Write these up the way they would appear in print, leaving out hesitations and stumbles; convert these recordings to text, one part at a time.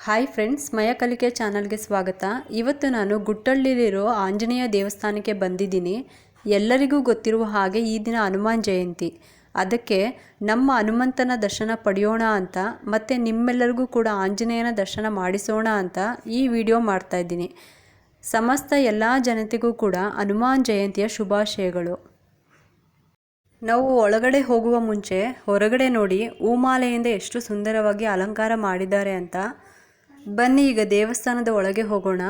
Hi friends, ಮಯ ಕಲಿಕೆ ಚಾನಲ್ಗೆ ಸ್ವಾಗತ. ಇವತ್ತು ನಾನು ಗುಟ್ಟಳ್ಳಿಲಿರೋ ಆಂಜನೇಯ ದೇವಸ್ಥಾನಕ್ಕೆ ಬಂದಿದ್ದೀನಿ. ಎಲ್ಲರಿಗೂ ಗೊತ್ತಿರುವ ಹಾಗೆ ಈ ದಿನ ಹನುಮಾನ್ ಜಯಂತಿ. ಅದಕ್ಕೆ ನಮ್ಮ ಹನುಮಂತನ ದರ್ಶನ ಪಡೆಯೋಣ ಅಂತ ಮತ್ತು ನಿಮ್ಮೆಲ್ಲರಿಗೂ ಕೂಡ ಆಂಜನೇಯನ ದರ್ಶನ ಮಾಡಿಸೋಣ ಅಂತ ಈ ವಿಡಿಯೋ ಮಾಡ್ತಾ ಇದ್ದೀನಿ. ಸಮಸ್ತ ಎಲ್ಲ ಜನತೆಗೂ ಕೂಡ ಹನುಮಾನ್ ಜಯಂತಿಯ ಶುಭಾಶಯಗಳು. ನಾವು ಒಳಗಡೆ ಹೋಗುವ ಮುಂಚೆ ಹೊರಗಡೆ ನೋಡಿ ಹೂಮಾಲೆಯಿಂದ ಎಷ್ಟು ಸುಂದರವಾಗಿ ಅಲಂಕಾರ ಮಾಡಿದ್ದಾರೆ ಅಂತ. ಬನ್ನಿ ಈಗ ದೇವಸ್ಥಾನದ ಒಳಗೆ ಹೋಗೋಣ.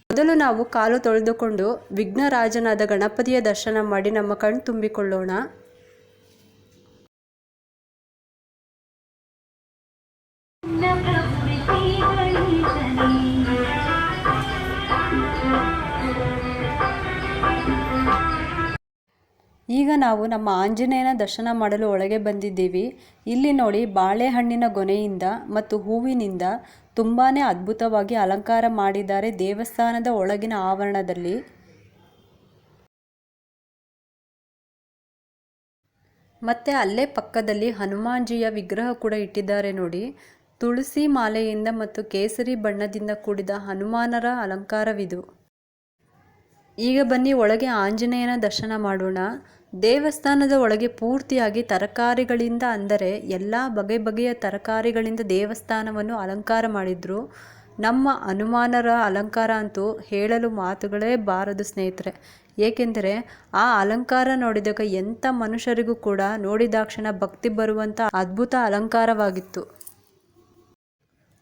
ಮೊದಲು ನಾವು ಕಾಲು ತೊಳೆದುಕೊಂಡು ವಿಘ್ನರಾಜನಾದ ಗಣಪತಿಯ ದರ್ಶನ ಮಾಡಿ ನಮ್ಮ ಕಣ್ಣು ತುಂಬಿಕೊಳ್ಳೋಣ. ಈಗ ನಾವು ನಮ್ಮ ಆಂಜನೇಯನ ದರ್ಶನ ಮಾಡಲು ಒಳಗೆ ಬಂದಿದ್ದೀವಿ. ಇಲ್ಲಿ ನೋಡಿ, ಬಾಳೆಹಣ್ಣಿನ ಗೊನೆಯಿಂದ ಮತ್ತು ಹೂವಿನಿಂದ ತುಂಬಾ ಅದ್ಭುತವಾಗಿ ಅಲಂಕಾರ ಮಾಡಿದ್ದಾರೆ ದೇವಸ್ಥಾನದ ಒಳಗಿನ ಆವರಣದಲ್ಲಿ. ಮತ್ತು ಅಲ್ಲೇ ಪಕ್ಕದಲ್ಲಿ ಹನುಮಾನ್ಜಿಯ ವಿಗ್ರಹ ಕೂಡ ಇಟ್ಟಿದ್ದಾರೆ ನೋಡಿ. ತುಳಸಿ ಮಾಲೆಯಿಂದ ಮತ್ತು ಕೇಸರಿ ಬಣ್ಣದಿಂದ ಕೂಡಿದ ಹನುಮಾನರ ಅಲಂಕಾರವಿದು. ಈಗ ಬನ್ನಿ ಒಳಗೆ ಆಂಜನೇಯನ ದರ್ಶನ ಮಾಡೋಣ. ದೇವಸ್ಥಾನದ ಒಳಗೆ ಪೂರ್ತಿಯಾಗಿ ತರಕಾರಿಗಳಿಂದ, ಅಂದರೆ ಎಲ್ಲ ಬಗೆಯ ತರಕಾರಿಗಳಿಂದ ದೇವಸ್ಥಾನವನ್ನು ಅಲಂಕಾರ ಮಾಡಿದ್ರು. ನಮ್ಮ ಹನುಮಾನರ ಅಲಂಕಾರ ಅಂತೂ ಹೇಳಲು ಮಾತುಗಳೇ ಬಾರದು ಸ್ನೇಹಿತರೆ. ಏಕೆಂದರೆ ಆ ಅಲಂಕಾರ ನೋಡಿದಾಗ ಎಂಥ ಮನುಷ್ಯರಿಗೂ ಕೂಡ ನೋಡಿದಾಕ್ಷಣ ಭಕ್ತಿ ಬರುವಂಥ ಅದ್ಭುತ ಅಲಂಕಾರವಾಗಿತ್ತು.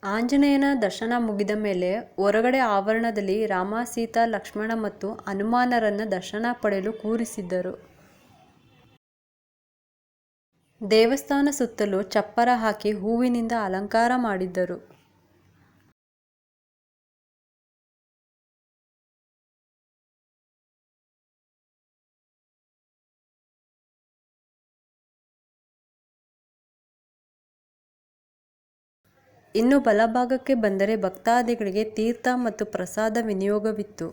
ಆಂಜನೇಯನ ದರ್ಶನ ಮುಗಿದ ಮೇಲೆ ಹೊರಗಡೆ ಆವರಣದಲ್ಲಿ ರಾಮ, ಸೀತಾ, ಲಕ್ಷ್ಮಣ ಮತ್ತು ಹನುಮಾನರನ್ನು ದರ್ಶನ ಪಡೆಯಲು ಕೂರಿಸಿದ್ದರು. ದೇವಸ್ಥಾನ ಸುತ್ತಲೂ ಚಪ್ಪರ ಹಾಕಿ ಹೂವಿನಿಂದ ಅಲಂಕಾರ ಮಾಡಿದ್ದರು. ಇನ್ನು ಬಲಭಾಗಕ್ಕೆ ಬಂದರೆ ಭಕ್ತಾದಿಗಳಿಗೆ ತೀರ್ಥ ಮತ್ತು ಪ್ರಸಾದ ವಿನಿಯೋಗವಿತ್ತು.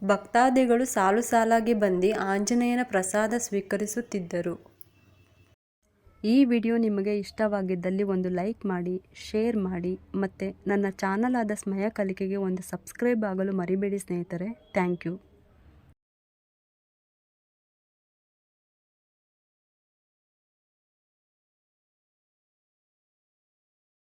ಭಕ್ತಾದಿಗಳು ಸಾಲು ಸಾಲಾಗಿ ಬಂದು ಆಂಜನೇಯನ ಪ್ರಸಾದ ಸ್ವೀಕರಿಸುತ್ತಿದ್ದರು. ಈ ವಿಡಿಯೋ ನಿಮಗೆ ಇಷ್ಟವಾಗಿದ್ದಲ್ಲಿ ಒಂದು ಲೈಕ್ ಮಾಡಿ, ಶೇರ್ ಮಾಡಿ ಮತ್ತು ನನ್ನ ಚಾನಲ್ ಆದ ಸ್ಮಯ ಕಲಿಕೆಗೆ ಒಂದು ಸಬ್ಸ್ಕ್ರೈಬ್ ಆಗಲು ಮರಿಬೇಡಿ ಸ್ನೇಹಿತರೆ. Thank you.